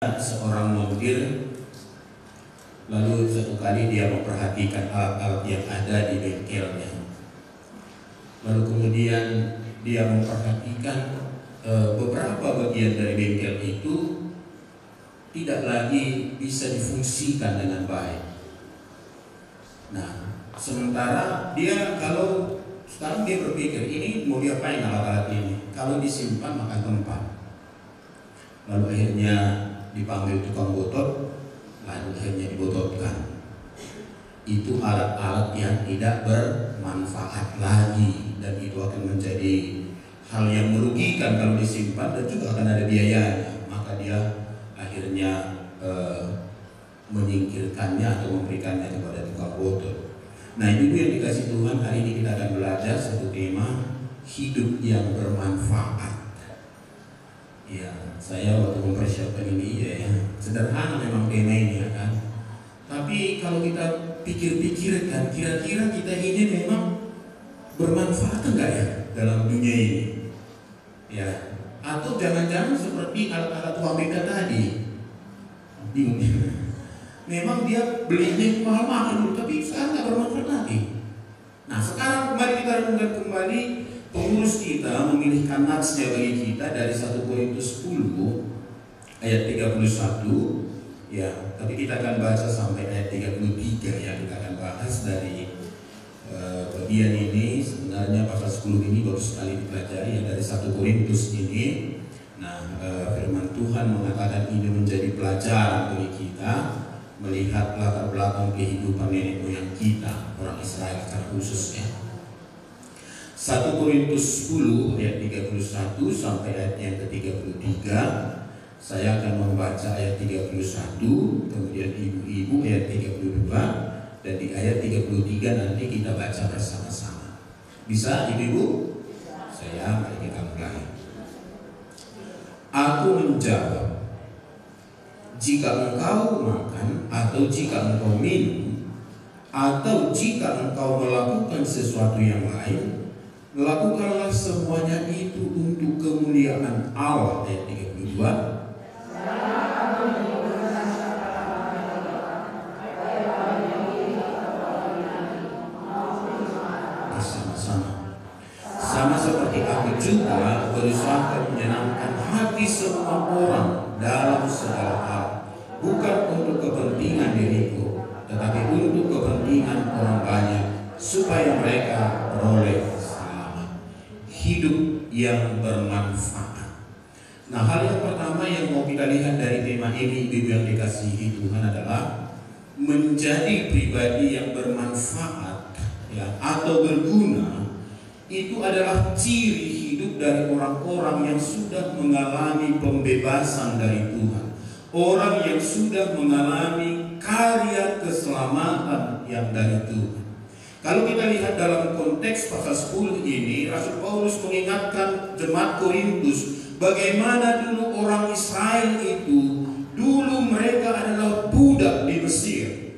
Seorang montir, lalu satu kali dia memperhatikan alat-alat yang ada di bengkelnya. Lalu kemudian dia memperhatikan beberapa bagian dari bengkel itu tidak lagi bisa difungsikan dengan baik. Nah, sementara dia sekarang dia berpikir, ini mau diapain alat-alat ini? Kalau disimpan makan tempat. Lalu akhirnya dipanggil tukang botot, lalu akhirnya dibototkan. Itu alat-alat yang tidak bermanfaat lagi, dan itu akan menjadi hal yang merugikan kalau disimpan, dan juga akan ada biayanya. Maka dia akhirnya menyingkirkannya atau memberikannya kepada tukang botot. Nah, ibu yang dikasih Tuhan, hari ini kita akan belajar satu tema, hidup yang bermanfaat. Ya, saya waktu mempersiapkan ini ya, sederhana memang tema ini ya kan. Tapi kalau kita pikir-pikirkan, kira-kira kita ini memang bermanfaat enggak ya dalam dunia ini? Ya, atau jangan-jangan seperti alat-alat wanita tadi, bingung. Memang dia belinya mahal-mahal, tapi sekarang nggak bermanfaat lagi. Nah, sekarang mari kita renungkan kembali. Pengurus kita memilihkan natsnya bagi kita dari 1 Korintus 10 ayat 31 ya, tapi kita akan baca sampai ayat 33 ya. Kita akan bahas dari bagian ini. Sebenarnya pasal 10 ini baru sekali dipelajari ya, dari 1 Korintus ini. Nah, firman Tuhan mengatakan ini menjadi pelajaran bagi kita melihat latar belakang kehidupan nenek moyang kita, orang Israel secara khusus ya. 1 Korintus 10 ayat 31 sampai ayat yang ke-33. Saya akan membaca ayat 31, kemudian ibu-ibu ayat 32, dan di ayat 33 nanti kita baca bersama-sama. Bisa ibu-ibu? Mari kita mulai. Aku menjawab, jika engkau makan atau jika engkau minum atau jika engkau melakukan sesuatu yang lain, lakukanlah semuanya itu untuk kemuliaan Allah. Ayat 32. Sama seperti aku juga berusaha menyenangkan hati semua orang dalam segala hal, bukan untuk kepentingan diriku, tetapi untuk kepentingan orang banyak, supaya mereka beroleh hidup yang bermanfaat. Nah, hal yang pertama yang mau kita lihat dari tema ini, ibu yang dikasihi Tuhan, adalah menjadi pribadi yang bermanfaat ya, atau berguna. Itu adalah ciri hidup dari orang-orang yang sudah mengalami pembebasan dari Tuhan, orang yang sudah mengalami karya keselamatan yang dari Tuhan. Kalau kita lihat dalam konteks pasal 10 ini, Rasul Paulus mengingatkan jemaat Korintus bagaimana dulu orang Israel itu, dulu mereka adalah budak di Mesir.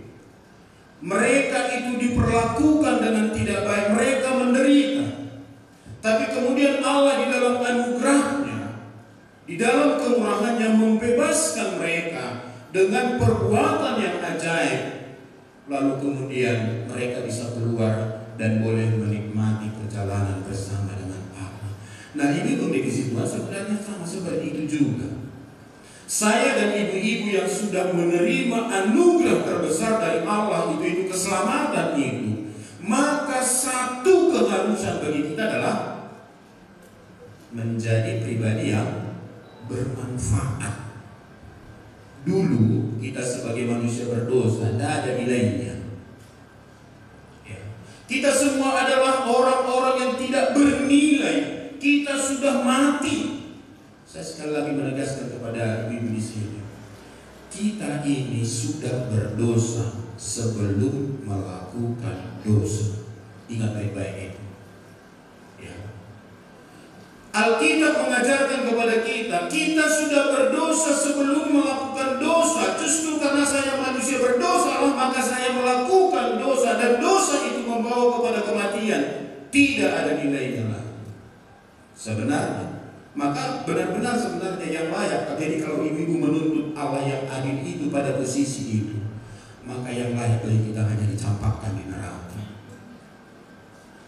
Mereka itu diperlakukan dengan tidak baik, mereka menderita. Tapi kemudian Allah di dalam anugerahnya, di dalam kemurahannya membebaskan mereka dengan perbuatan yang ajaib. Lalu kemudian mereka bisa keluar dan boleh menikmati perjalanan bersama dengan Allah. Nah, ini kondisi Tuhan sebenarnya sama seperti itu juga. Saya dan ibu-ibu yang sudah menerima anugerah terbesar dari Allah itu keselamatan itu, maka satu keharusan bagi kita adalah menjadi pribadi yang bermanfaat. Dulu kita sebagai manusia berdosa, tidak ada nilainya ya. Kita semua adalah orang-orang yang tidak bernilai. Kita sudah mati. Saya sekali lagi menegaskan kepada ibu di sini, kita ini sudah berdosa sebelum melakukan dosa. Ingat baik-baik itu ya. Alkitab mengajarkan kepada kita, kita sudah berdosa sebelum melakukan dosa. Justru karena saya manusia berdosa, maka saya melakukan dosa, dan dosa itu membawa kepada kematian. Tidak ada nilainya lagi sebenarnya. Maka benar-benar sebenarnya yang layak. Jadi kalau ibu-ibu menuntut Allah pada posisi itu, maka yang layak bagi kita hanya dicampakkan di neraka.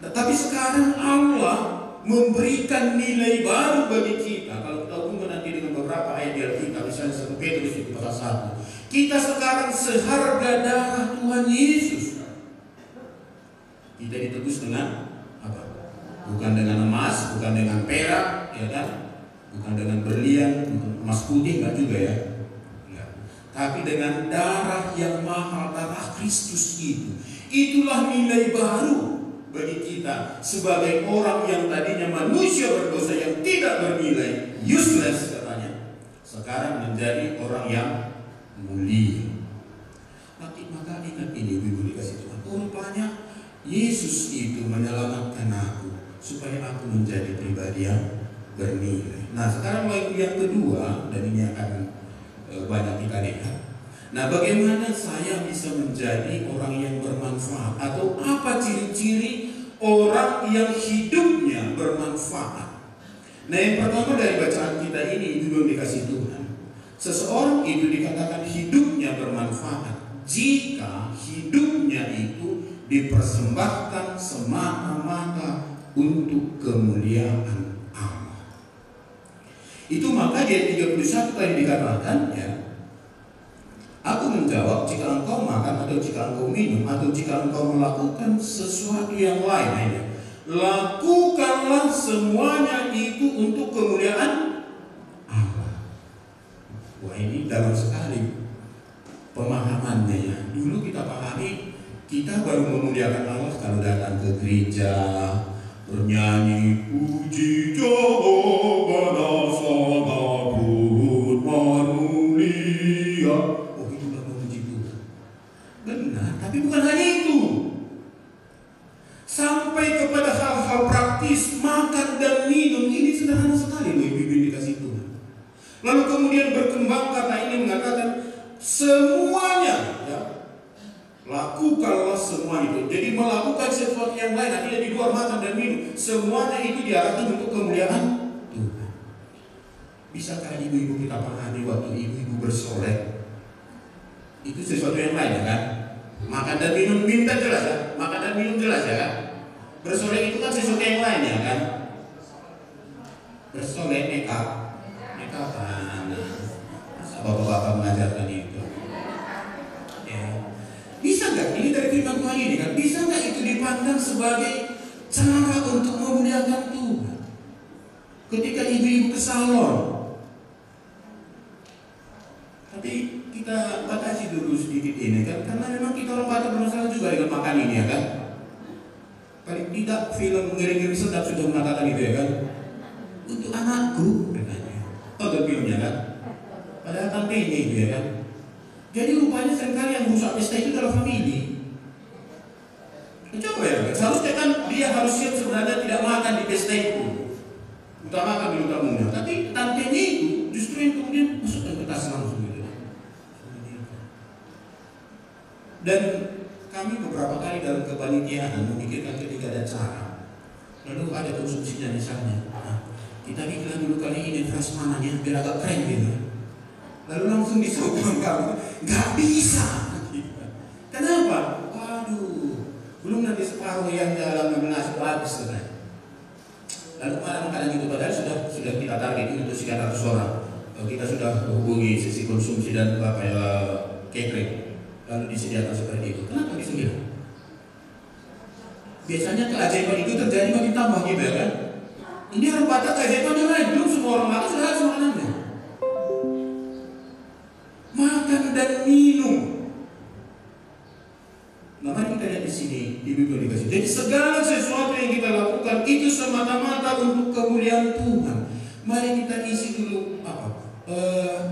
Tetapi sekarang Allah memberikan nilai baru bagi kita. Kalau kita hubungkan nanti dengan beberapa ayat di Alkitab, misalnya 1 Petrus itu pasal 1, kita sekarang seharga darah Tuhan Yesus. Kita ditebus dengan apa? Bukan dengan emas, bukan dengan perak, ya kan? Bukan dengan berlian, emas putih enggak juga ya. Enggak. Tapi dengan darah yang mahal, darah Kristus itu. Itulah nilai baru bagi kita sebagai orang yang tadinya manusia berdosa yang tidak bernilai, useless katanya, sekarang menjadi orang yang mulia. Maka ingat ini, ibu dikasih Tuhan. Rupanya Yesus itu menyelamatkan aku supaya aku menjadi pribadi yang bernilai. Nah, sekarang yang kedua, dan ini akan banyak kita lihat. Nah, bagaimana saya bisa menjadi orang yang bermanfaat, atau apa ciri-ciri orang yang hidupnya bermanfaat? Nah, yang pertama dari bacaan kita ini, itu belum dikasih Tuhan. Seseorang itu dikatakan hidupnya bermanfaat jika hidupnya itu dipersembahkan semata-mata untuk kemuliaan Allah. Itu maka di ayat 31 tadi dikatakan, ya, aku menjawab, jika engkau makan atau jika engkau minum atau jika engkau melakukan sesuatu yang lain, lakukanlah semuanya itu untuk kemuliaan Allah. Wah, ini dalam sekali pemahamannya ya. Dulu kita pahami, kita baru memuliakan Allah kalau datang ke gereja, bernyanyi puji Jehovah Sabaoth manusia. Oh, itu baru memuji Tuhan. Benar, tapi bukan hanya itu. Sampai kepada hal-hal praktis, makan dan minum, ini sederhana sekali loh, ibu dikasih Tuhan. Lalu kemudian berkembang kata ini mengatakan semuanya, ya, lakukanlah semua itu. Jadi melakukan sesuatu yang lain, artinya di luar makan dan minum, semuanya itu diarahkan untuk kemuliaan Tuhan. Bisakah ibu-ibu kita pahami waktu ibu-ibu bersolek? Itu sesuatu yang lain, ya kan? Makan dan minum, minta jelas ya. Makan dan minum jelas ya kan? Bersolek itu kan sesuatu yang lain, ya kan? Bersolek makeup apa? Masa bapak-bapak mengajarkan itu? Ya. Bisa nggak? Ini dari firman Tuhan ini kan? Bisa nggak itu dipandang sebagai cara untuk memuliakan Tuhan? Ketika ibu-ibu ke salon, tapi kita batasi dulu sedikit ini kan, karena memang kita orang Batak bermasalah juga dengan makan ini, ya kan? Paling tidak film Ngeri-Ngeri Sedap sudah mengatakan itu, ya kan? Untuk anakku, katanya. Tonton filmnya kan? Padahal kan ini itu, ya kan? Jadi rupanya seringkali yang rusak pesta itu adalah famili. Coba ya, seharusnya kan dia harus siap sebenarnya tidak makan di pesta itu, utamakan dulu tamunya. Tapi tantenya itu justru yang kemudian masukkan ke tas langsung gitu. Dan kami beberapa kali dalam kepanitiaan memikirkan ketika ada cara, lalu ada konsumsinya misalnya. Nah, kita pikirkan dulu kali ini prasmananya biar agak keren gitu. Lalu langsung disokong kamu, nggak bisa. Kenapa? Waduh, belum nanti separuh yang dalam nasi habis sebenarnya. Lalu kadang-kadang itu padahal sudah kita target untuk sekian ratus orang. Kita sudah hubungi sisi konsumsi dan catering, lalu disediakan seperti itu. Kenapa disediakan? Biasanya keajaiban itu terjadi makin tambah gitu ya kan? Ini orang Batak keajaiban yang lain, belum semua orang makan sudah harus makanannya. Makan dan minum. Nah, mari kita lihat di sini di Bibel dikasih. Jadi segala sesuatu yang kita lakukan itu semata-mata untuk kemuliaan Tuhan. Mari kita isi dulu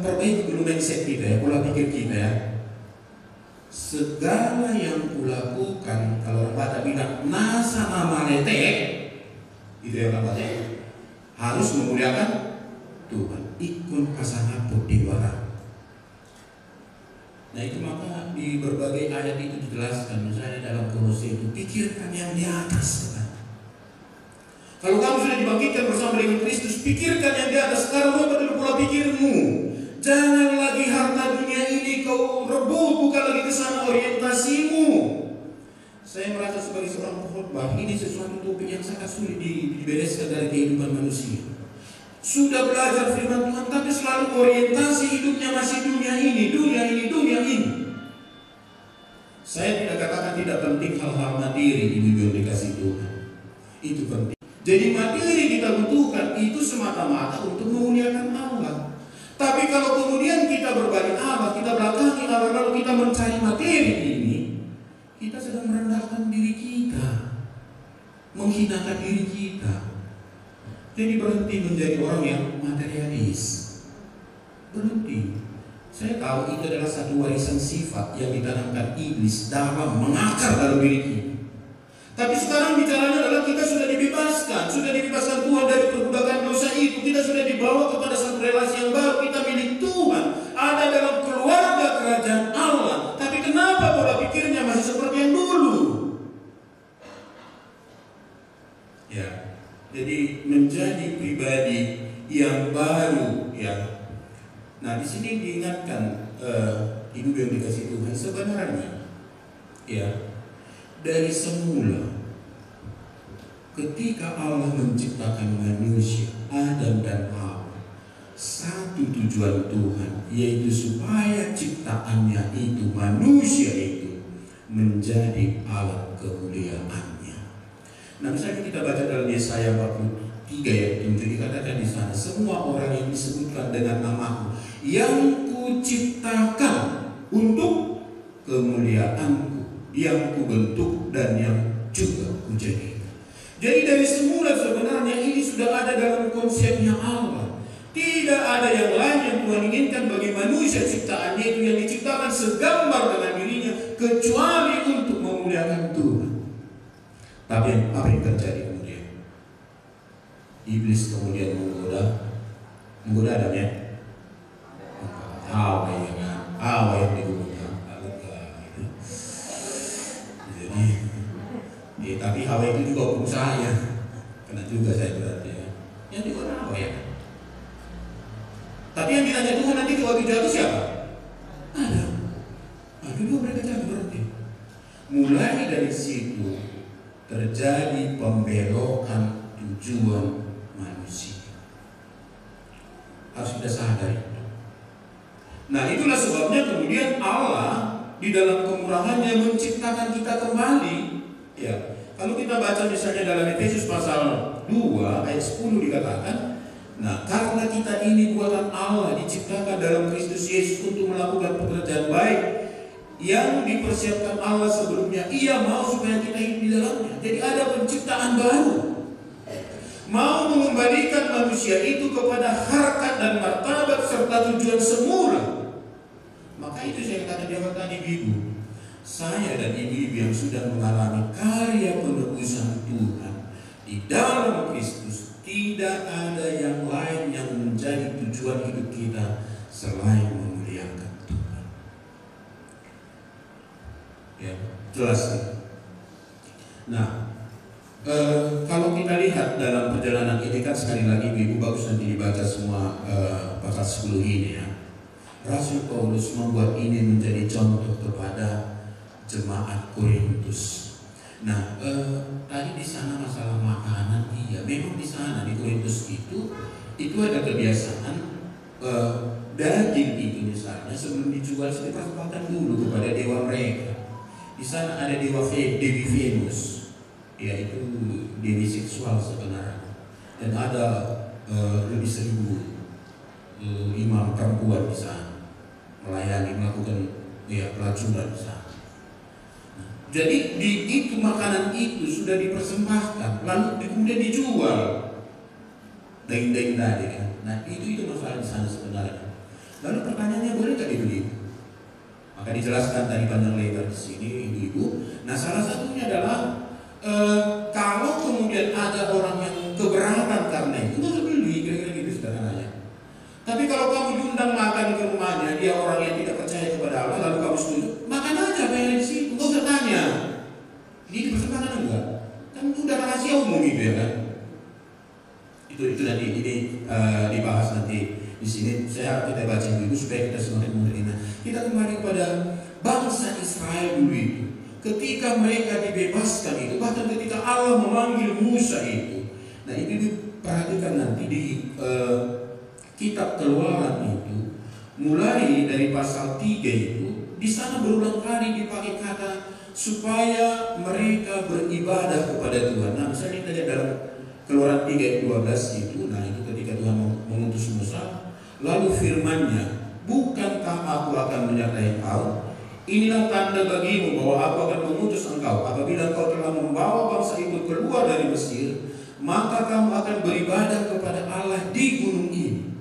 perbaiki dulu mindset kita ya, pola pikir kita ya. Segala yang kulakukan, kalau orang Batak bilang nasa amalete, itu ya orang Batak, harus memuliakan Tuhan. Ikun pasangan putih warna. Nah itu maka di berbagai ayat itu dijelaskan, misalnya dalam Kolose itu, pikirkan yang di atas kan? Kalau kamu sudah dibangkitkan bersama dengan Kristus, pikirkan yang di atas. Sekarang ubah dulu pola pikirmu. Jangan lagi harta dunia ini kau sudah belajar firman Tuhan, tapi selalu orientasi hidupnya masih dunia ini. Saya tidak katakan tidak penting hal-hal materi ibu-ibu yang dikasih Tuhan. Itu penting. Jadi materi kita butuhkan itu semata-mata untuk memuliakan Allah. Tapi kalau kemudian kita berbalik Allah, kita belakangi Allah, lalu kita mencari materi ini, kita sedang merendahkan diri kita, menghinakan diri kita. Jadi berhenti menjadi orang yang materialis. Berhenti. Saya tahu itu adalah satu warisan sifat yang ditanamkan iblis dalam mengakar dalam diri kita. Tapi sekarang bicaranya adalah kita sudah dibebaskan Tuhan dari perbudakan dosa itu. Kita sudah dibawa kepada satu relasi yang baru. Kita milik Tuhan, ada dalam keluarga kerajaan Allah. Tapi kenapa pola pikirnya masih seperti yang dulu? Ya, jadi menjadi pribadi yang baru, ya. Nah, di sini diingatkan ibu yang dikasih Tuhan sebenarnya, ya, dari semula ketika Allah menciptakan manusia, Adam dan Hawa, satu tujuan Tuhan, yaitu supaya ciptaannya itu, manusia itu, menjadi alat kemuliaannya. Nah, misalnya kita baca dalam Yesaya 43 ayat 7, dikatakan di sana, semua orang yang disebutkan dengan namaku, yang kuciptakan untuk kemuliaanku, yang kubentuk dan yang juga kujadikan. Jadi dari semula sebenarnya ini sudah ada dalam konsepnya Allah. Tidak ada yang lain yang Tuhan inginkan bagi manusia ciptaannya itu yang diciptakan segambar dengan dirinya, kecuali untuk memuliakan Tuhan. Tapi apa yang terjadi kemudian? Iblis kemudian menggoda Adam, ya. Hawa, ya kan? Hawa yang digoda. Jadi, tapi Hawa itu juga hukum saya, kena juga saya berarti, ya. Yang digoda Hawa, ya. Tapi yang ditanya Tuhan nanti waktu jatuh siapa? Adam. Nah, kedua mereka jatuh berarti. Mulai dari situ terjadi pembelokan tujuan manusia. Harus kita sadari. Nah, itulah sebabnya kemudian Allah di dalam kemurahannya menciptakan kita kembali. Ya, kalau kita baca misalnya dalam Efesus pasal 2 ayat 10 dikatakan, nah, karena kita ini buatan Allah, diciptakan dalam Kristus Yesus untuk melakukan pekerjaan baik yang dipersiapkan Allah sebelumnya. Ia mau supaya kita hidup di dalamnya. Jadi ada penciptaan baru, mau mengembalikan manusia itu kepada harkat dan martabat serta tujuan semula. Maka itu saya kata di awal tadi, ibu, saya dan ibu-ibu yang sudah mengalami karya penebusan Tuhan di dalam Kristus, tidak ada yang lain yang menjadi tujuan hidup kita selain memuliakan Tuhan. Ya, jelas. Nah, kalau kita lihat dalam perjalanan ini kan sekali lagi ibu bagus nanti dibaca semua pasal 10 ini, ya. Rasul Paulus membuat ini menjadi contoh kepada jemaat Korintus. Nah, tadi di sana masalah makanan, iya, memang di sana di Korintus itu ada kebiasaan daging itu misalnya sebelum dijual dipersembahkan dulu kepada dewa mereka. Di sana ada Dewi Venus, yaitu dewi seksual sebenarnya, dan ada lebih 1000 imam perempuan di sana melayani, melakukan pelacuran di sana. Jadi itu makanan itu sudah dipersembahkan, lalu kemudian dijual daging-daging tadi, kan? Nah, itu masalah di sana sebenarnya. Lalu pertanyaannya, boleh tak dibeli? Maka dijelaskan tadi panjang lebar di sini, ibu-ibu. Nah, salah satunya adalah kalau kemudian ada orang yang keberatan karena itu, nggak usah beli, kira-kira gitu sederhananya. Tapi kalau kamu diundang makan ke rumahnya, dia orang yang tidak percaya kepada Allah, lalu kamu setuju, makan aja apa yang ada di situ, nggak usah tanya. Ini dipersembahkan enggak? Kan udah rahasia umum gitu, ya kan? Itu nanti ini dibahas nanti di sini. Saya harap kita baca dulu supaya kita semakin menerima. Kita kembali kepada bangsa Israel dulu itu. Ketika mereka dibebaskan itu, bahkan ketika Allah memanggil Musa itu. Nah, ini perhatikan nanti di kitab Keluaran itu, mulai dari pasal 3 itu, di sana berulang kali dipakai kata supaya mereka beribadah kepada Tuhan. Nah, misalnya kita lihat dalam Keluaran 3 ayat 12 itu, nah itu ketika Tuhan mengutus Musa, lalu firman-Nya, bukankah aku akan menyertai engkau? Inilah tanda bagimu bahwa aku akan mengutus engkau. Apabila engkau telah membawa bangsa itu keluar dari Mesir, maka kamu akan beribadah kepada Allah di gunung ini.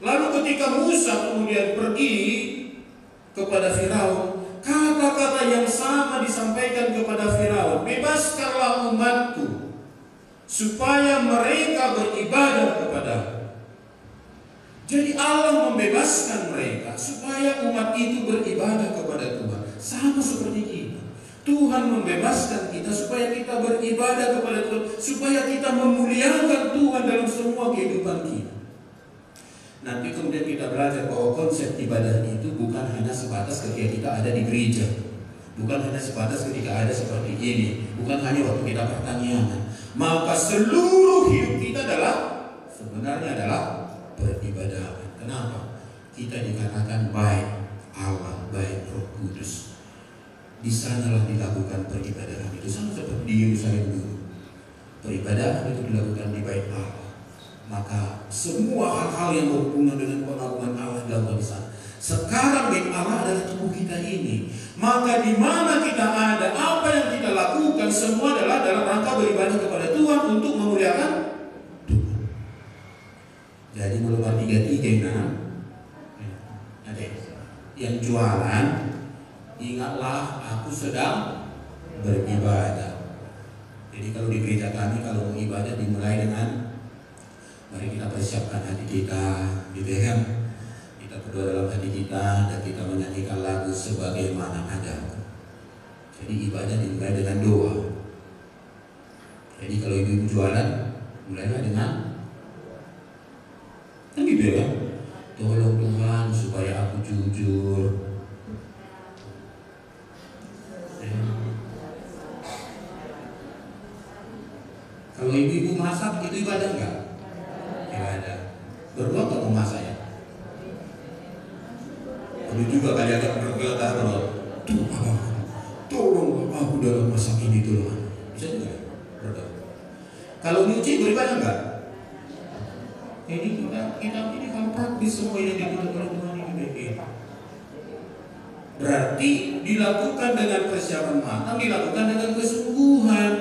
Lalu ketika Musa kemudian pergi kepada Firaun, kata-kata yang sama disampaikan kepada Firaun, bebaskanlah umatku supaya mereka beribadah kepadamu. Jadi Allah membebaskan mereka supaya umat itu beribadah kepada Tuhan. Sama seperti kita. Tuhan membebaskan kita supaya kita beribadah kepada Tuhan, supaya kita memuliakan Tuhan dalam semua kehidupan kita. Nanti kemudian kita belajar bahwa konsep ibadah itu bukan hanya sebatas ketika kita ada di gereja, bukan hanya sebatas ketika ada seperti ini, bukan hanya waktu kita pertanian. Maka seluruh hidup kita sebenarnya adalah beribadah. Kenapa? Kita dikatakan baik Allah, baik Roh Kudus. Di sanalah dilakukan peribadahan itu, sama seperti di Yerusalem dulu. Peribadahan itu dilakukan di bait Allah. Maka semua hal-hal yang berhubungan dengan pengagungan Allah dilakukan di sana. Sekarang bait Allah adalah tubuh kita ini. Maka di mana kita ada, apa yang kita lakukan, semua adalah dalam rangka beribadah kepada Tuhan untuk memuliakan Tuhan. Jadi Keluaran 3:3 ada yang jualan, ingatlah aku sedang beribadah. Jadi kalau di gereja kami, kalau mau ibadah dimulai dengan mari kita persiapkan hati kita, gitu kan? Kita berdoa dalam hati kita dan kita menyanyikan lagu sebagaimana ada. Jadi ibadah dimulai dengan doa. Jadi kalau ibu jualan, mulailah dengan kan gitu ya. Tolong Tuhan supaya aku jujur. Kalau ibu-ibu masak itu ibadah enggak? Ibadah. Berdoa nggak mau masak ya? Ada juga kalian yang berkata Tuhan, tolong aku dalam masak ini Tuhan. Bisa juga berdoa. Kalau nyuci beribadah enggak? Jadi kita ini kan praktis semua yang dibutuhkan oleh Tuhan ini baik. Berarti dilakukan dengan persiapan matang, dilakukan dengan kesungguhan.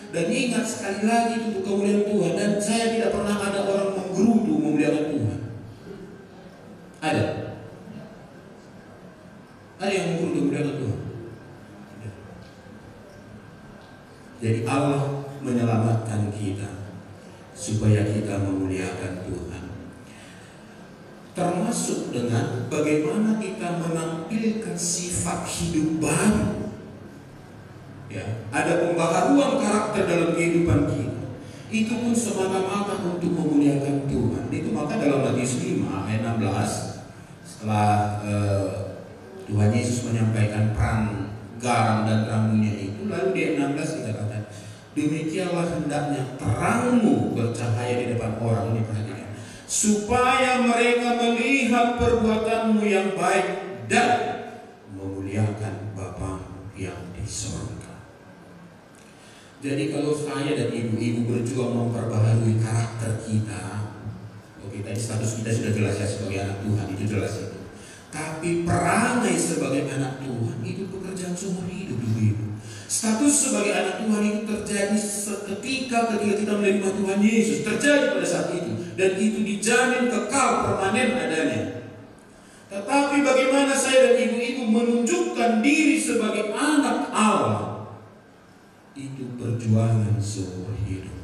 Dan ingat sekali lagi itu kemuliaan Tuhan. Dan saya tidak pernah ada orang menggerutu memuliakan Tuhan. Ada? Ada yang menggerutu memuliakan Tuhan? Jadi Allah menyelamatkan kita supaya kita memuliakan Tuhan. Termasuk dengan bagaimana kita menampilkan sifat hidup baru. Ya, ada pembaharuan karakter dalam kehidupan kita. Itu pun semata-mata untuk memuliakan Tuhan. Itu maka dalam Matius 5 ayat 16, setelah Tuhan Yesus menyampaikan peran garam dan terangnya itu, lalu di ayat 16 dikatakan, demikianlah hendaknya terangmu bercahaya di depan orang. Ini perhatikan, supaya mereka melihat perbuatanmu yang baik dan memuliakan Bapa yang di sorga. Jadi kalau saya dan ibu-ibu berjuang memperbaharui karakter kita, oke, tadi status kita sudah jelas ya sebagai anak Tuhan, itu jelas itu. Tapi perangai sebagai anak Tuhan itu pekerjaan seumur hidup, ibu-ibu. Status sebagai anak Tuhan itu terjadi ketika kita menerima Tuhan Yesus, terjadi pada saat itu, dan itu dijamin kekal permanen adanya. Tetapi bagaimana saya dan ibu-ibu menunjukkan diri sebagai anak Allah, itu perjuangan seumur hidup.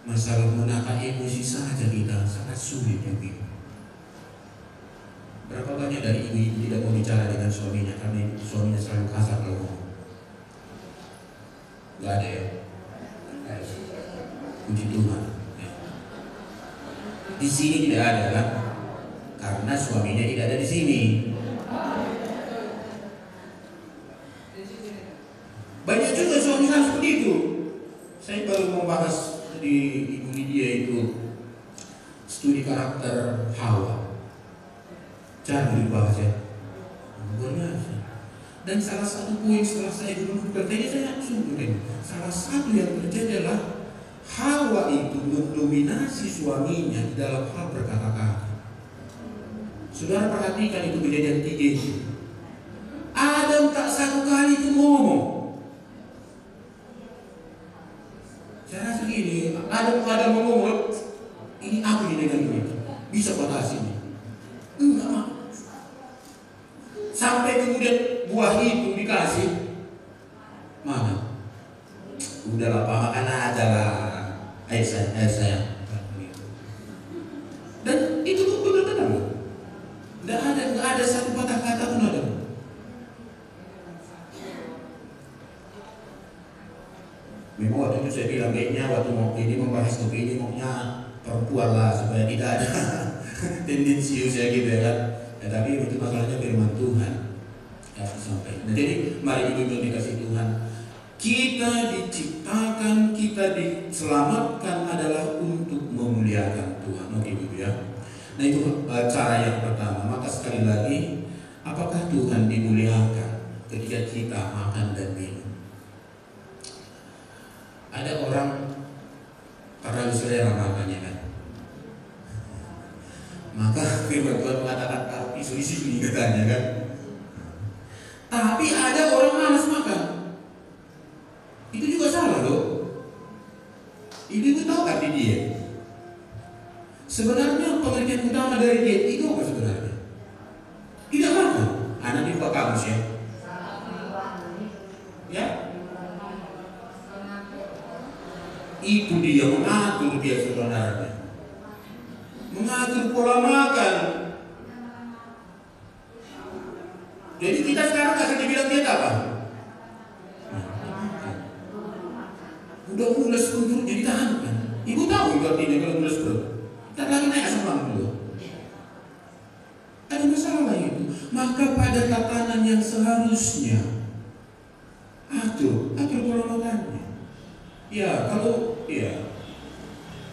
Masalah menata emosi saja kita sangat sulit, ibu-ibu. Berapa banyak dari ibu-ibu tidak mau bicara dengan suaminya karena suaminya selalu kasar kalau ngomong? Gak ada ya? Puji Tuhan ya. Di sini tidak ada kan? Karena suaminya tidak ada di sini. Banyak juga suami saya seperti itu. Saya baru mau bahas di ibu lancar dibahas ya, luar biasa. Dan salah satu poin setelah saya dulu bertanya, saya sungguh salah satu yang terjadi adalah Hawa itu mendominasi suaminya di dalam hal berkata-kata. Saudara perhatikan itu Kejadian 3 itu. Adam tak satu kali itu ngomong. Saya rasa gini, Adam ngomong, ini apa ini dengan ini? Bisa batasi ini? Enggak. Sampai kemudian buah itu dikasih, mana? Udahlah Pak, makan aja lah. Ayo saya. Dan itu tuh benar-benar nggak ada satu patah kata pun ada. Memang waktu itu saya bilang kayaknya waktu mau ini membahas topik ini maunya perempuan lah supaya tidak ada tendensius ya gitu ya kan. Ya, tapi itu masalahnya firman Tuhan ya sampai. Nah, jadi mari ibu dikasih Tuhan, kita diciptakan, kita diselamatkan adalah untuk memuliakan Tuhan. Oke ibu ya. Nah itu cara yang pertama. Maka sekali lagi, apakah Tuhan dimuliakan ketika kita makan dan minum? Ada orang karena selera makannya kan, maka firman Tuhan mengatakan isu-isu katanya kan. Tapi ada orang malas makan, itu juga salah loh. Ibu tahu arti diet? Sebenarnya pengertian utama dari diet itu apa sebenarnya? Tidak makan. Anak di buka kamus ya. Ya. Itu dia mengatur dia sebenarnya. Mengatur pola makan. Jadi kita sekarang kasih dibilang diet apa? Udah mulus untuk jadi tahan kan? Ibu tahu itu artinya kalau mulus perut. Tak lagi naik asam lambung dulu. Ada masalah itu. Maka pada tatanan yang seharusnya atur pola makannya. Ya kalau ya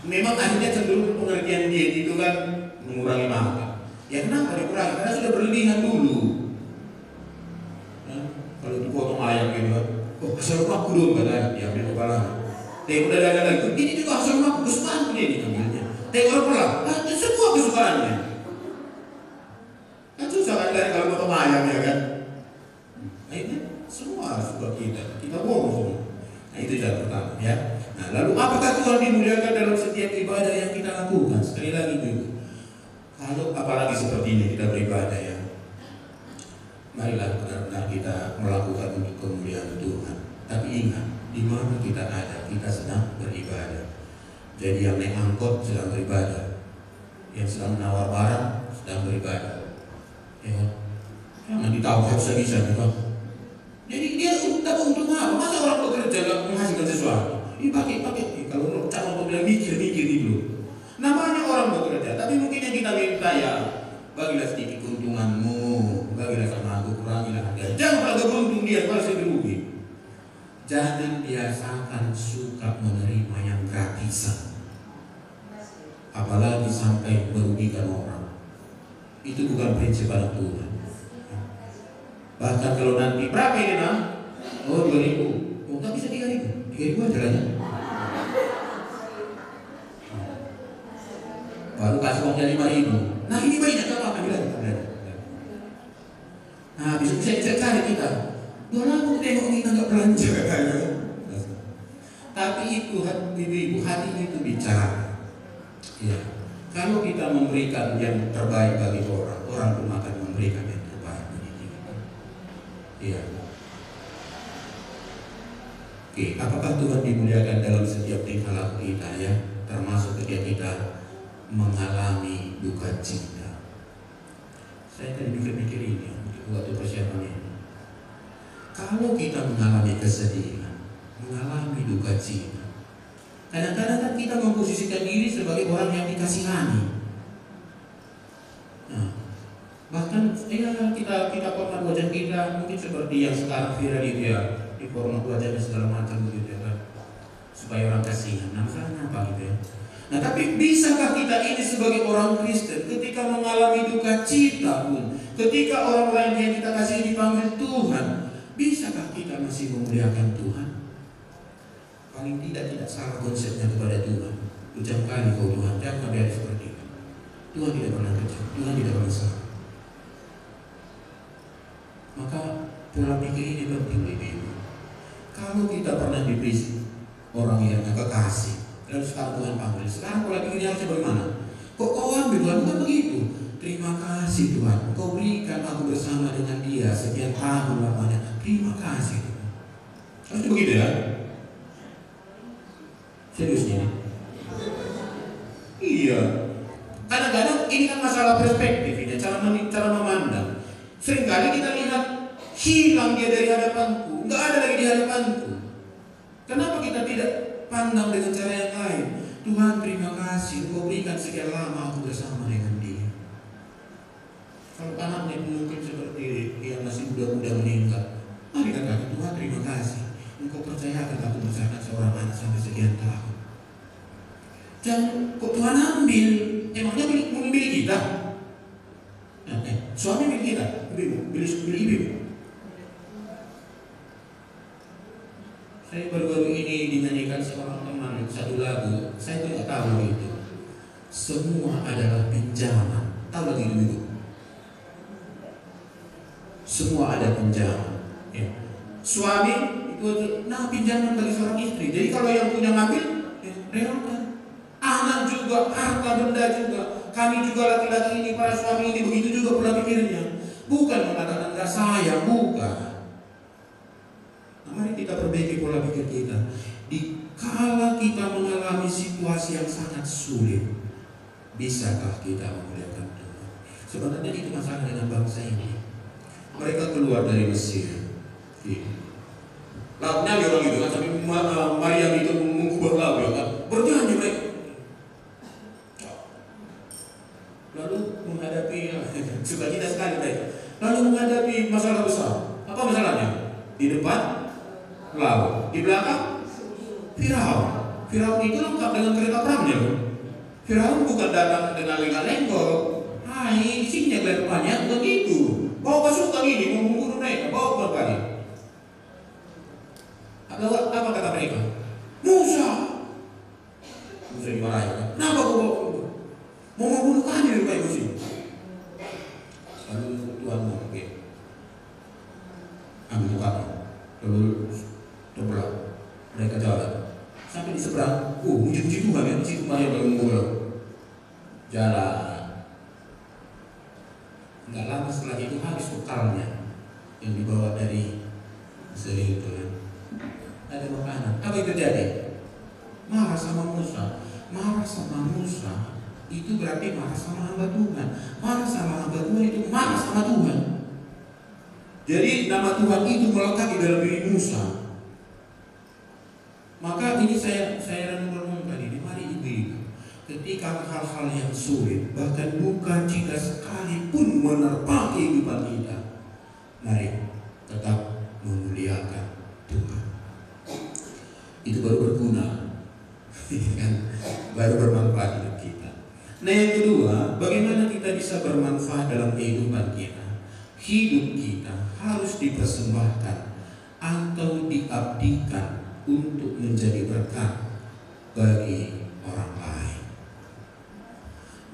memang akhirnya cenderung pengertian diet itu kan mengurangi makan. Ya kenapa dikurangi? Karena sudah berlebihan dulu. Nah, kalau dipotong ayam gitu kan, oh asal lemak dong katanya, diambil kepala. Tapi udah ada lagi. Ini juga asal lemak kesukaan ini ambilnya. Orang pulang, itu semua kesukaannya. Kan susah kan dari kalau potong ayam ya kan. Akhirnya semua suka kita bohong semua. Nah itu yang pertama ya. Nah lalu apakah Tuhan dimuliakan dalam setiap ibadah yang kita lakukan? Sekali lagi juga, kalau apalagi seperti ini kita beribadah ya, marilah benar-benar kita melakukan untuk kemuliaan Tuhan. Tapi ingat, di mana kita ada, kita sedang beribadah. Jadi yang naik angkot sedang beribadah, yang sedang menawar barang sedang beribadah. Ya, jangan ditawar bisa-bisa gitu. Jadi dia dapat untung apa? Masa orang bekerja gak menghasilkan sesuatu? Ini pakai. Kalau cara untuk bilang mikir gitu. Namanya orang bekerja, tapi mungkin yang kita minta ya, bagilah sedikit keuntunganmu, bagilah sama aku, kurangilah harga. Jangan pada beruntung dia, malah saya rugi. Jangan biasakan suka menerima yang gratisan, apalagi sampai merugikan orang. Itu bukan prinsip anak Tuhan. Bahkan kalau nanti berapa ini nah? Oh 2.000, oh tak bisa 3.000 aja lah ya. Baru kasih uangnya 5.000. Nah ini banyak gak apa-apa bilang. Nah bisa cari kita. Dua lama tengok kita nggak belanja. Tapi itu ibu hati itu bicara. Ya. Kalau kita memberikan yang terbaik bagi orang, orang pun akan memberikan yang terbaik bagi kita. Ya. Oke, apakah Tuhan dimuliakan dalam setiap tingkah laku kita ya, termasuk ketika kita mengalami duka cita. Saya tadi mikir ini waktu persiapan ini. Kalau kita mengalami kesedihan, mengalami duka cita, kadang-kadang kan kita memposisikan diri sebagai orang yang dikasihani. Nah, bahkan ya kita format wajah kita mungkin seperti yang sekarang viral itu ya, di format wajahnya segala macam begitu ya kan, supaya orang kasihan. Nah, masalahnya apa gitu ya? Nah, tapi bisakah kita ini sebagai orang Kristen ketika mengalami duka cita pun Ketika orang lain yang kita kasih dipanggil Tuhan, bisakah kita masih memuliakan Tuhan? Paling tidak salah konsepnya kepada Tuhan. Ucap kali kau Tuhan, jangan biar seperti itu. Tuhan tidak pernah kejam, Tuhan tidak pernah salah. Maka pola pikir ini penting, ibu. Kalau kita pernah diberi orang yang kekasih, lalu sekarang Tuhan panggil, sekarang pola pikirnya harusnya bagaimana? Kok kau ambil Tuhan? Bukan begitu. Terima kasih Tuhan, kau berikan aku bersama dengan dia sekian tahun lamanya. Terima kasih Tuhan. Harusnya begitu ya? Seriusnya? Iya. Kadang-kadang ini kan masalah perspektif, ini cara memandang. Seringkali kita lihat hilang dia dari hadapanku, nggak ada lagi di hadapanku. Kenapa kita tidak pandang dengan cara yang lain? Tuhan terima kasih, kau berikan sekian lama aku bersama dengan dia. Kalau anaknya mungkin seperti yang masih muda-muda meninggal, mari katakan Tuhan terima kasih, engkau percayakan aku bersama seorang anak sampai sekian tahun. Jangan kok Tuhan ambil, emangnya milik kita? Suami milik kita, milik ibu. Saya baru-baru ini dinyanyikan seorang teman satu lagu, saya tidak tahu itu. Semua adalah pinjaman. Tahu lagi itu? Semua ada pinjaman. Ya. Suami itu pinjaman bagi seorang istri. Jadi kalau yang punya ngambil, relakan. Anak juga, harta benda juga. Kami juga laki-laki ini, para suami ini begitu juga pola pikirnya. Bukan mengatakan enggak sayang, bukan. Mari kita perbaiki pola pikir kita. Dikala kita mengalami situasi yang sangat sulit, bisakah kita memuliakan Tuhan? Sebenarnya itu masalah dengan bangsa ini. Mereka keluar dari Mesir. Lautnya dia orang itu kan, sampai Maryam itu mengubah laut ya kan. Bernyanyi mereka. Lalu menghadapi sukacita sekali mereka. Lalu menghadapi masalah besar. Apa masalahnya? Di depan laut, di belakang Firaun. Firaun itu lengkap dengan kereta perangnya. Firaun bukan datang dengan lengan-lenggok. Hai, di sini kelihatan banyak begitu. Bawa pasukan ini mau membunuh mereka, bawa kembali. Apa kata mereka? Musa dimarahi. Kenapa kau mau membunuh kami di rumah Musa? Lalu Tuhan mau ambil tongkatnya, lalu terbelah. Mereka jalan sampai di seberang. Muji-muji Tuhan ya, muji Tuhan yang menggulung. Jalan. Enggak lama setelah itu habis bekalnya yang dibawa dari Mesir itu ya. Ada makanan. Apa yang terjadi? Marah sama Musa. Marah sama Musa itu berarti marah sama hamba Tuhan. Marah sama hamba Tuhan itu marah sama Tuhan. Jadi nama Tuhan itu melekat di dalam diri Musa. Maka ini saya renung-renungkan ini. Mari ibu-ibu, ketika hal-hal yang sulit, bahkan duka cita sekalipun menerpa kehidupan kita, mari tetap memuliakan Tuhan. Itu baru berguna, kan? Baru bermanfaat hidup kita. Nah yang kedua, bagaimana kita bisa bermanfaat dalam kehidupan kita? Hidup kita harus dipersembahkan atau diabdikan untuk menjadi berkat bagi orang lain,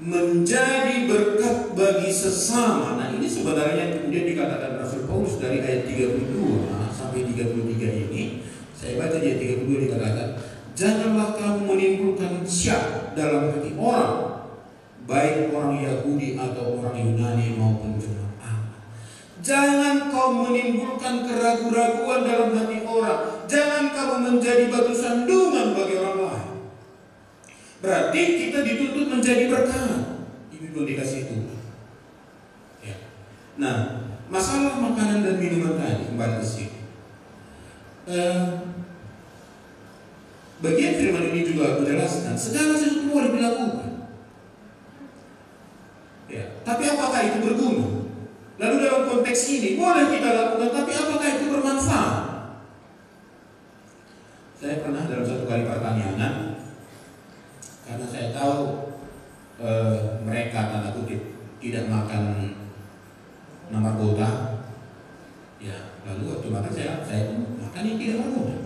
menjadi berkat bagi sesama. Nah ini sebenarnya kemudian dikatakan Rasul Paulus dari ayat 32 sampai 33 ini. Saya baca di ayat 32 dikatakan, janganlah kamu menimbulkan syak dalam hati orang, baik orang Yahudi atau orang Yunani maupun jemaat. Jangan kau menimbulkan keraguan-raguan dalam hati orang. Jangan kamu menjadi batu sandungan bagi orang lain. Berarti kita dituntut menjadi berkat. Ibu belum dikasih itu. Ya. Nah, masalah makanan dan minuman tadi kembali ke sini. Bagian firman ini juga menjelaskan segala sesuatu boleh dilakukan. Ya. Tapi apakah itu berguna? Lalu dalam konteks ini boleh kita lakukan, tapi apakah itu bermanfaat? Saya pernah dalam satu kali pertanyaan, karena saya tahu mereka tanda kutip tidak makan narkoba. Ya, lalu waktu makan saya makan yang tidak narkoba.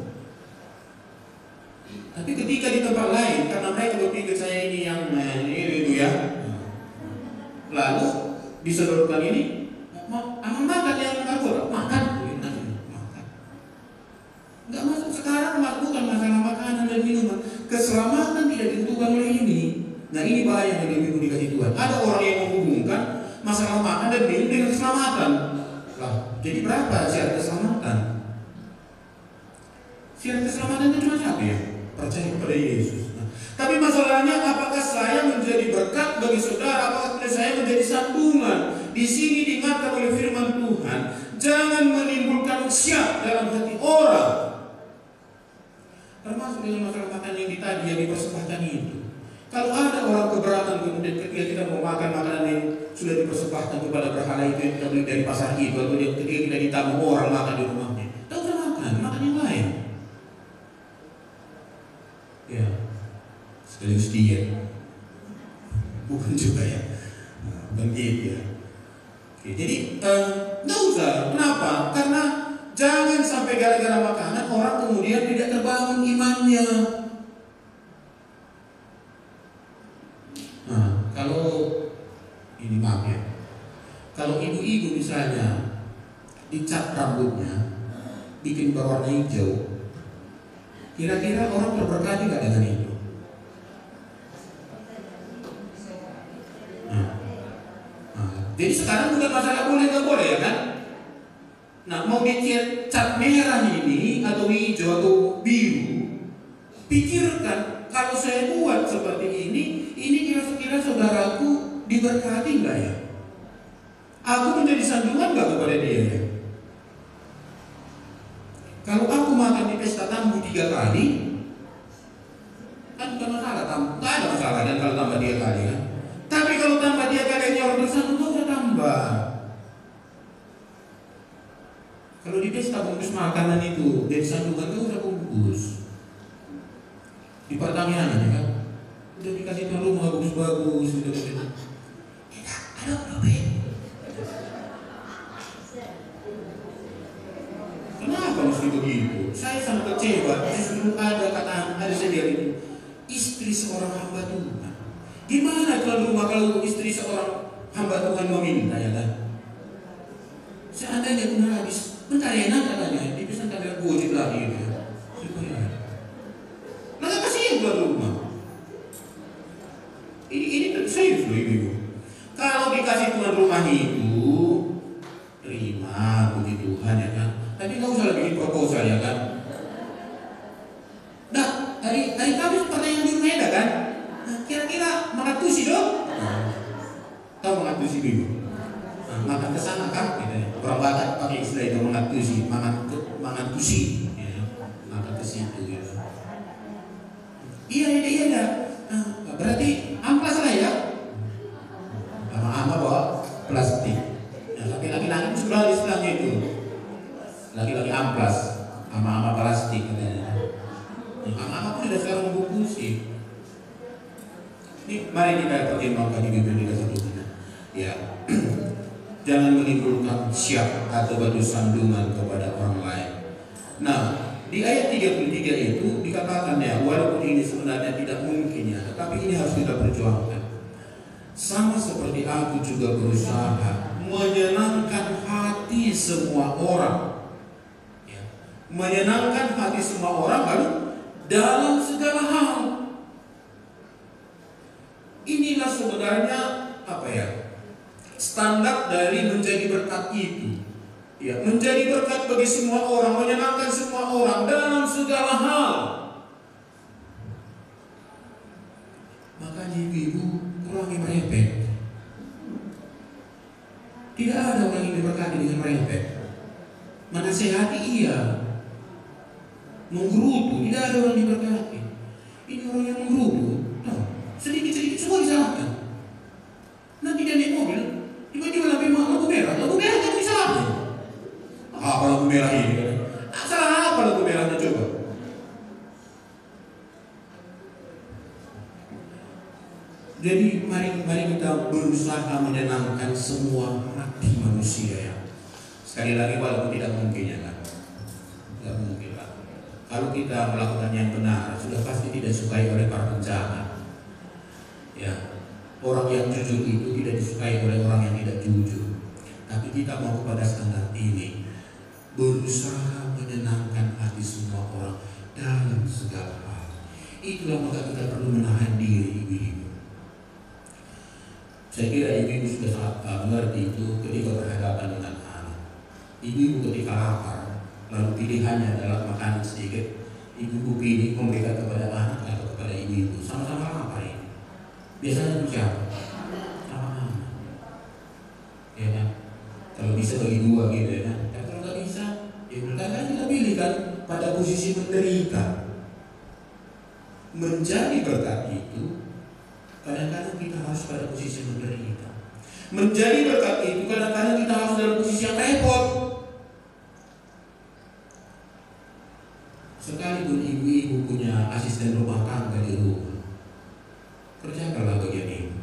Tapi ketika di tempat lain, karena mereka berpikir saya ini yang ini itu ya, lalu disodorkan ini, aman makan yang narkoba, makan. Nggak masuk sekarang, bukan masalah makanan dan minuman. Keselamatan tidak ditentukan oleh ini. Nah ini bahaya yang dimiliki dikasih Tuhan. Ada orang yang menghubungkan masalah makan dan minum dengan keselamatan. Lah, jadi berapa syarat keselamatan? Syarat keselamatan itu cuma satu ya, percaya kepada Yesus. Nah, tapi masalahnya apakah saya menjadi berkat bagi saudara? Apakah saya menjadi sandungan? Di sini diingatkan oleh firman Tuhan, jangan menimbulkan syak dalam hati orang. Termasuk dengan masalah makan yang tadi yang dipersembahkan itu. Kalau ada orang keberatan kemudian ketika kita mau makan makanan yang sudah dipersembahkan kepada berhala itu yang kita beli dari pasar itu, atau ketika kita ditamu orang makan di rumahnya, tak usah makan yang lain. Ya, sekaligus diet, bukan juga ya, bukan diet ya. Oke, jadi nggak usah. Kenapa? Karena jangan sampai gara-gara makanan orang kemudian tidak terbangun imannya. Nah, kalau ini maaf ya, kalau ibu-ibu misalnya dicat rambutnya, bikin berwarna hijau, kira-kira orang terberkati nggak dengan itu? Jadi sekarang bukan masalah boleh nggak boleh ya kan? Nah, mau dicat merah ini atau hijau atau biru, pikirkan kalau saya buat seperti ini kira-kira saudaraku diberkati nggak ya? Aku menjadi sandungan nggak kepada dia ya? Kalau aku makan di pesta tamu 3 kali, kan bukan masalah, nggak ada masalah dan kalau tambah 3 kali kan. Tapi kalau tambah 3 kali ini orang bersandung nggak usah tambah. Kalau di pesta bungkus makanan itu dari sandungan itu udah bungkus. Di pertanian ya kan, udah dikasih tahu rumah bagus-bagus, udah tidak ada problem. Kenapa mesti begitu? Saya sangat kecewa. Justru ada sendiri ini istri seorang hamba Tuhan. Gimana tuan rumah kalau istri seorang hamba Tuhan meminta ya kan? Seandainya benar habis, bentar ya katanya, dipesan kadang gojek lagi gitu ya. Nah kasihan tuan rumah. Ini serius loh ibu. Kalau dikasih tuan rumah itu terima, puji Tuhan ya kan. Tapi nggak usah bikin proposal ya kan. Nah, hari Kamis pertanyaan di rumah ada kan? Nah, kira-kira mengatusi dong? Tahu mengatusi dulu? Nah, makan kesana kan? Gitu ya. Orang Batak pakai istilah itu mengatusi, mengatusi, ya. Makan ke situ gitu. Iya. Nah, berarti amplas lah ya? Ama-ama bawa plastik. Nah, laki-laki sebelah istilahnya itu. Laki-laki amplas, ama-ama plastik katanya. Ama-ama pun sudah sekarang membungkusi. Ini mari kita pertimbangkan di Bibel dikasih Tuhan. Ya, jangan menimbulkan syak atau batu sandungan kepada orang lain. Nah, di ayat 33 itu dikatakan ya, walaupun ini sebenarnya tidak mungkin ya, tetapi ini harus kita perjuangkan. Sama seperti aku juga berusaha menyenangkan hati semua orang. Menyenangkan hati semua orang lalu dalam segala hal. Inilah sebenarnya standar dari menjadi berkat itu. Ya, menjadi berkat bagi semua orang, menyenangkan semua orang dalam segala hal. Makanya ibu-ibu kurangi merepek. Tidak ada orang yang diberkati dengan merepek. Menasehati iya, menggerutu, tidak ada orang diberkati. Ini orang yang menggerutu, sedikit-sedikit semua disalahkan. Nanti dia naik mobil, tiba-tiba lampu merah kan disalahkan. Apa lampu merah ini? Salah apa lampu merahnya coba? Jadi mari mari kita berusaha menyenangkan semua hati manusia ya. Sekali lagi walaupun tidak mungkin ya kan, tidak mungkin lah. Kalau kita melakukan yang benar, sudah pasti tidak disukai oleh para penjahat. Ya, orang yang jujur itu tidak disukai oleh orang yang tidak jujur. Tapi kita mau kepada standar ini, berusaha menyenangkan hati semua orang dalam segala hal. Itulah maka kita perlu menahan diri ibu-ibu. Saya kira ibu-ibu sudah sangat mengerti itu ketika berhadapan dengan anak. Ibu-ibu ketika lapar, lalu pilihannya adalah makanan sedikit, ibu-ibu pilih memberikan kepada anak atau kepada ibu-ibu. Sama-sama lapar ini. Biasanya siapa? Sama anak. Ya kan? Kalau bisa bagi dua gitu ya kan. Dan kalau nggak bisa, ya kadang kita pilih kan pada posisi menderita. Menjadi berkat itu, kadang-kadang kita harus pada posisi menderita. Menjadi berkat itu, kadang-kadang kita harus dalam posisi yang repot. Sekalipun ibu-ibu punya asisten rumah tangga di rumah, kerjakanlah bagian ini.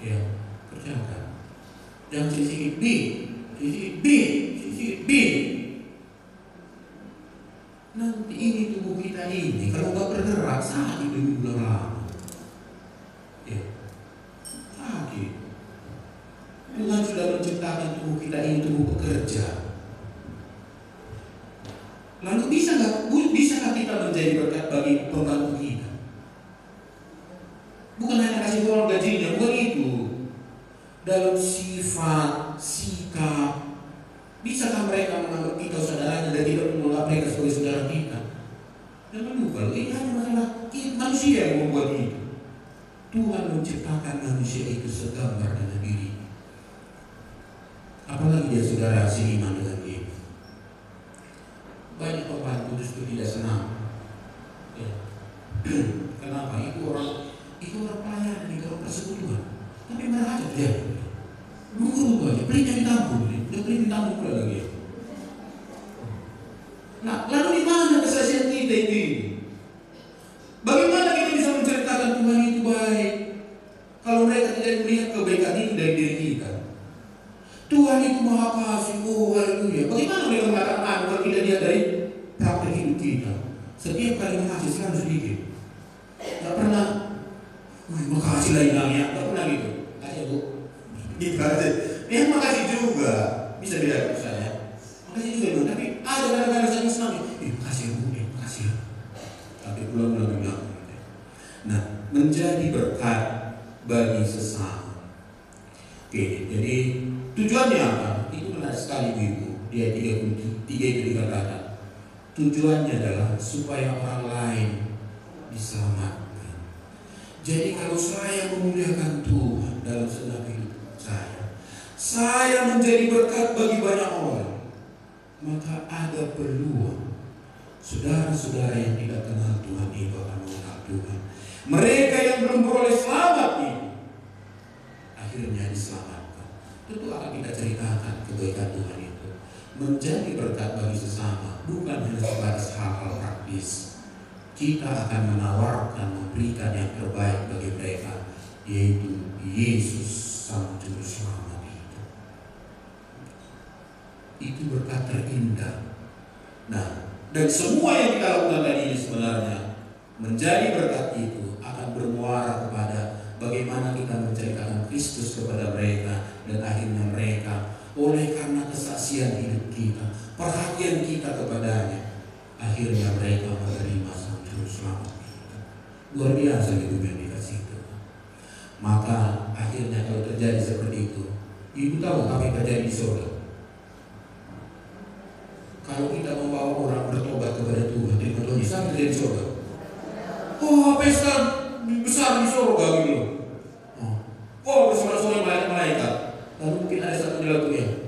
Ya, kerjakan. Jangan sisi B, nanti ini tubuh kita ini kalau nggak bergerak sakit lebih lama. Ya, sakit. Tuhan sudah menciptakan tubuh kita ini tubuh bekerja. Lalu bisakah kita menjadi berkat bagi pembantu kita? Bukan hanya kasih uang gajinya, bukan itu. Dalam sifat, sikap, bisakah mereka menganggap kita saudaranya dan tidak menganggap mereka sebagai saudara kita? Jangan lupa, ini hanya masalah manusia yang membuat itu. Tuhan menciptakan manusia itu segambar dengan diri. Apalagi dia saudara seiman dengan dia. Banyak pembantu justru tidak senang. Ya. Kenapa? Itu orang pelayanan, itu orang persekutuan. Tapi marah aja dia. Nunggu aja, belinya ditampung, dia beli ditampung pula lagi. Nah, lalu di mana kesaksian kita ini? Bagaimana kita bisa menceritakan Tuhan itu baik kalau mereka tidak melihat kebaikan itu dari diri kita? Tuhan itu maha kasih, oh haleluya. Bagaimana mereka mengatakan kalau tidak lihat dari praktek hidup kita? Setiap kali mengasih selalu sedikit. Tidak pernah, makasih lah hilangnya, tidak pernah gitu. Kasih bu. Dia makasih juga, bisa beda dengan saya. Makasih juga bu, tapi ada kadang-kadang saya senang. Makasih bu, makasih. Tapi pulang-pulang bilang. Nah, menjadi berkat bagi sesama. Oke, jadi tujuannya apa? Itu menarik sekali ibu. Dia 33 itu dikatakan. Tujuannya adalah supaya orang lain diselamatkan. Jadi kalau saya memuliakan Tuhan dalam segenap hidup saya menjadi berkat bagi banyak orang, maka ada peluang saudara-saudara yang tidak kenal Tuhan itu akan mengenal Tuhan. Mereka yang belum beroleh selamat ini akhirnya diselamatkan. Tentu akan kita ceritakan kebaikan Tuhan itu. Menjadi berkat bagi sesama bukan hanya sebatas hal-hal praktis. Kita akan menawarkan, memberikan yang terbaik bagi mereka, yaitu Yesus Sang Juru Selamat itu. Itu berkat terindah. Nah, dan semua yang kita lakukan tadi ini sebenarnya menjadi berkat itu akan bermuara kepada bagaimana kita menceritakan Kristus kepada mereka, dan akhirnya mereka oleh karena kesaksian hidup kita, perhatian kita kepadanya, akhirnya mereka menerima Sang Juru Selamat kita. Luar biasa hidup yang dikasih Tuhan. Maka akhirnya kalau terjadi seperti itu, ibu tahu apa yang terjadi di surga? Kalau kita membawa orang bertobat kepada Tuhan, terima Tuhan, bisa terjadi di surga. Oh, pesta besar di surga gitu. Oh, bersama-sama malaikat. Lalu mungkin ada satu dilakukan.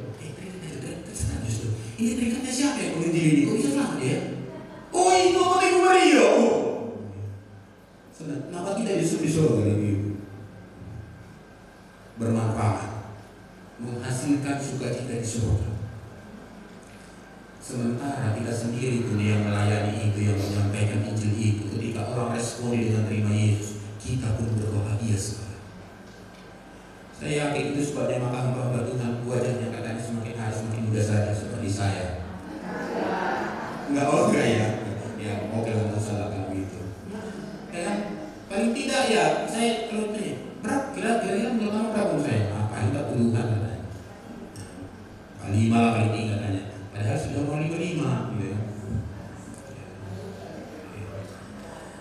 Ini terikatnya siapa yang menginjil ini? Kok bisa selamat ya? Oh, itu apa Ibu Maria? Oh, kenapa kita di surga lagi? Bermanfaat, menghasilkan sukacita di surga. Sementara kita sendiri pun yang melayani itu, yang menyampaikan Injil itu, ketika orang respon dengan terima Yesus, kita pun berbahagia sekali. Saya yakin itu sebabnya maka hamba Tuhan wajahnya katanya semakin hari semakin muda saja seperti saya. Enggak ya? Ya oke lah, nggak salah kami itu. Ya kan? Paling tidak ya saya kalau tanya berapa kira-kira menurut kamu berapa saya? Paling 40-an katanya. Kali 5 lah, kali 3 katanya. Padahal sudah mau 55 gitu ya.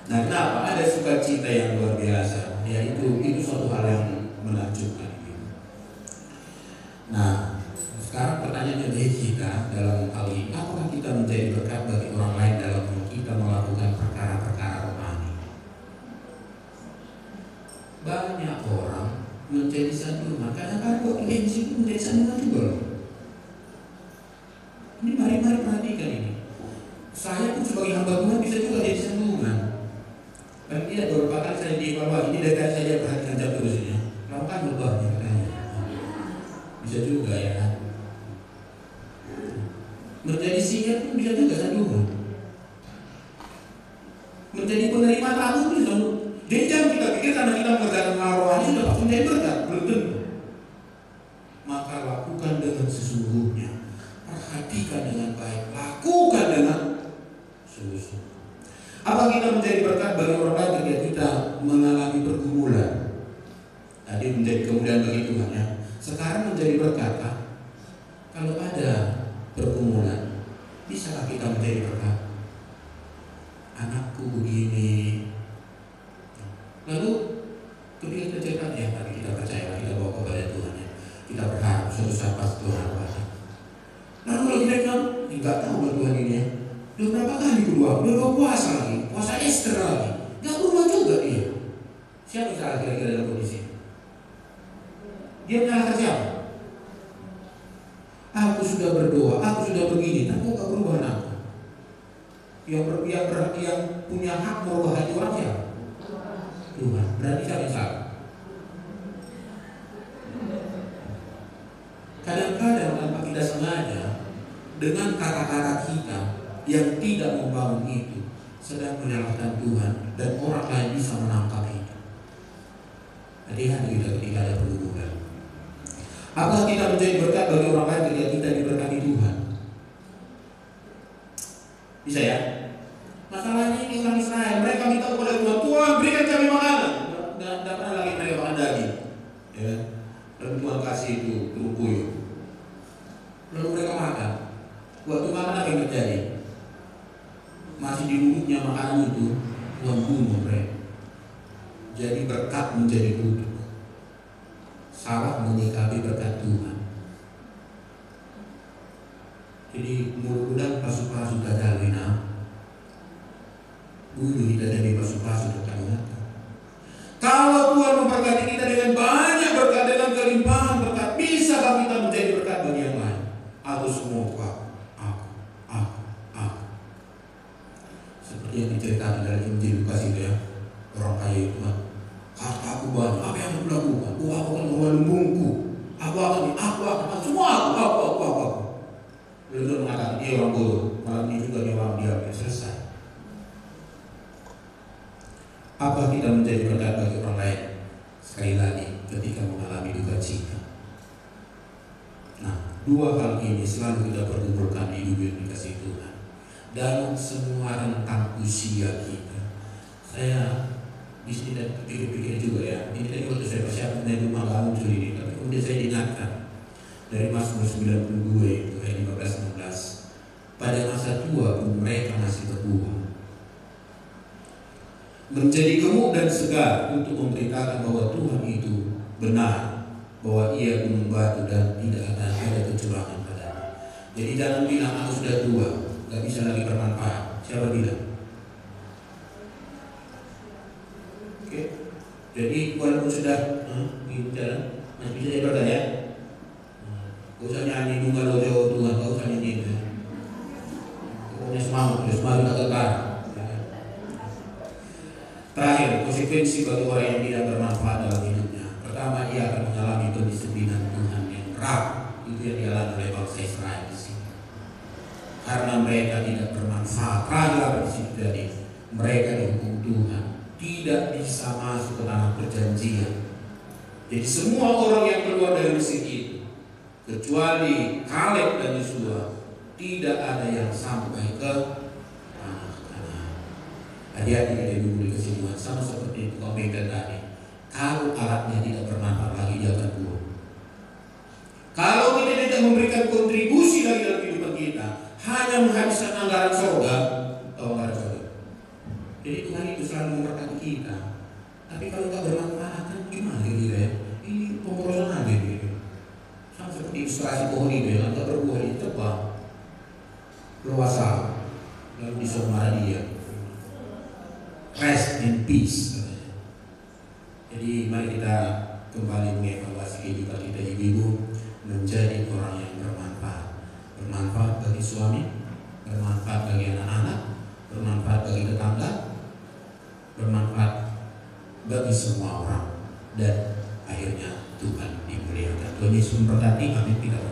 Nah, kenapa? Ada sukacita yang luar biasa. Ya itu suatu hal yang menakjubkan gitu. Nah, sekarang pertanyaannya dari kita dalam hal ini, apakah kita menjadi berkat bagi orang lain dalam kita melakukan perkara-perkara rohani? Banyak orang menjadi sandungan. Kadang-kadang waktu MC itu menjadi sandungan juga loh. Ini mari perhatikan ini. Saya pun sebagai hamba Tuhan bisa juga jadi sandungan. Dan tidak beberapa kali saya dievaluasi, ini dari saya perhatikan jam terusnya. Kamu kan berubahnya katanya. Bisa juga ya. Menjadi singa pun bisa juga sandungan. Menjadi penerima tamu pun bisa. Jadi jangan kita pikir karena kita mengerjakan hal rohani sudah pasti menjadi berkat, belum tentu. Maka lakukan dengan sesungguhnya. Perhatikan dengan baik, lakukan dengan sungguh-sungguh. Apa kita menjadi berkat bagi orang lain ketika kita mengalami pergumulan? Tadi menjadi kemuliaan bagi Tuhan ya. Sekarang menjadi berkat kah? Kalau ada pergumulan, bisakah kita menjadi berkat? Anakku begini. Lalu ketika kita cerita ya, tadi kita percaya, kita bawa kepada Tuhan ya. Kita berharap suatu saat pasti Tuhan apa? Lalu kalau kita bilang, nggak tahu Tuhan ini ya. Udah berapa kali berubah? Udah puasa lagi, puasa Esther lagi. Gak berubah juga dia. Siapa yang salah kira-kira dalam kondisi? Dia menyalahkan siapa? Aku sudah berdoa, aku sudah begini, tapi kok gak berubah aku? Yang punya hak merubah hati orang siapa? Tuhan. Berarti siapa yang salah? Kadang-kadang tanpa kita sengaja, dengan kata-kata kita yang tidak membangun itu sedang menyalahkan Tuhan dan orang lain bisa menangkap itu. Hati-hati kita ketika ada pergumulan. Apakah kita menjadi berkat bagi orang lain ketika kita diberkati Tuhan? Bisa ya? Masalahnya ini orang Israel, mereka minta kepada Tuhan, Tuhan berikan kami makanan. Tidak pernah lagi mereka makan daging, ya. Lalu Tuhan kasih itu kerupuk puyuh. Lalu mereka makan. Waktu makan apa yang terjadi? Masih di mulutnya makanan itu, Tuhan bunuh mereka. Jadi berkat menjadi kutuk. Salah menyikapi berkat Tuhan. Jadi mulut udang pasu-pasu tak wina. Bulu kita dari pasu-pasu tak wina. Kalau Tuhan memberkati kita dengan banyak berkat, dengan kelimpahan berkat, bisakah kita menjadi berkat bagi yang lain? Atau semua aku. Seperti yang diceritakan dari Injil Lukas itu ya, orang kaya itu kan, harta aku banyak, apa yang aku lakukan? Aku akan membawa lumbungku, aku akan semua aku. Lalu mengatakan dia orang bodoh, malam ini juga dia orang diam, selesai. Apa kita menjadi berkat bagi orang lain? Sekali lagi, ketika mengalami duka cita. Nah, dua hal ini selalu kita pergumulkan di hidup yang dikasih Tuhan. Dalam semua rentang usia kita. Saya di sini dan pikir-pikir juga ya. Ini tadi waktu saya persiapkan dari rumah gak muncul ini, tapi kemudian saya diingatkan dari Mazmur 92 itu ayat 15-16. Pada masa tua pun mereka masih berbuah, menjadi gemuk dan segar untuk memberitakan bahwa Tuhan itu benar, bahwa Ia gunung batu dan tidak akan ada kecurangan padanya. Jadi jangan bilang aku sudah tua, gak bisa lagi bermanfaat. Siapa bilang? Oke. Jadi walaupun sudah jalan, masih bisa ibadah ya. Gak usah nyanyi bunga lojo Tuhan, gak usah nyanyi itu. Pokoknya semangat tak kekal. Terakhir, konsekuensi bagi orang yang tidak bermanfaat dalam hidupnya. Pertama, ia akan mengalami pendisiplinan Tuhan yang berat. Itu yang dialami oleh bangsa Israel di sini. Karena mereka tidak bermanfaat. Terakhir apa di sini jadi mereka dihukum Tuhan, tidak bisa masuk ke tanah perjanjian. Jadi semua orang yang keluar dari Mesir itu, kecuali Kaleb dan Yosua, tidak ada yang sampai ke tanah Kanaan. Hati-hati kita dulu dikasih Tuhan, sama seperti itu kau beda tadi. Kalau alatnya tidak bermanfaat lagi, dia akan buang. Kalau kita tidak memberikan kontribusi lagi dalam kehidupan kita, hanya menghabiskan anggaran surga, atau anggaran surga. Jadi Tuhan itu selalu memberkati kita. Tapi kalau nggak bermanfaat, kan gimana gitu ya? Ini pemborosan aja gitu. Sama seperti ilustrasi pohon itu yang nggak berbuah itu tebang, luas lalu disomara dia. Rest in peace. Jadi mari kita kembali mengevaluasi kehidupan kita ibu-ibu, menjadi orang yang bermanfaat. Bermanfaat bagi suami, bermanfaat bagi anak-anak, bermanfaat bagi tetangga, bermanfaat bagi semua orang, dan akhirnya Tuhan dimuliakan. Tuhan Yesus memberkati. Amin. Tidak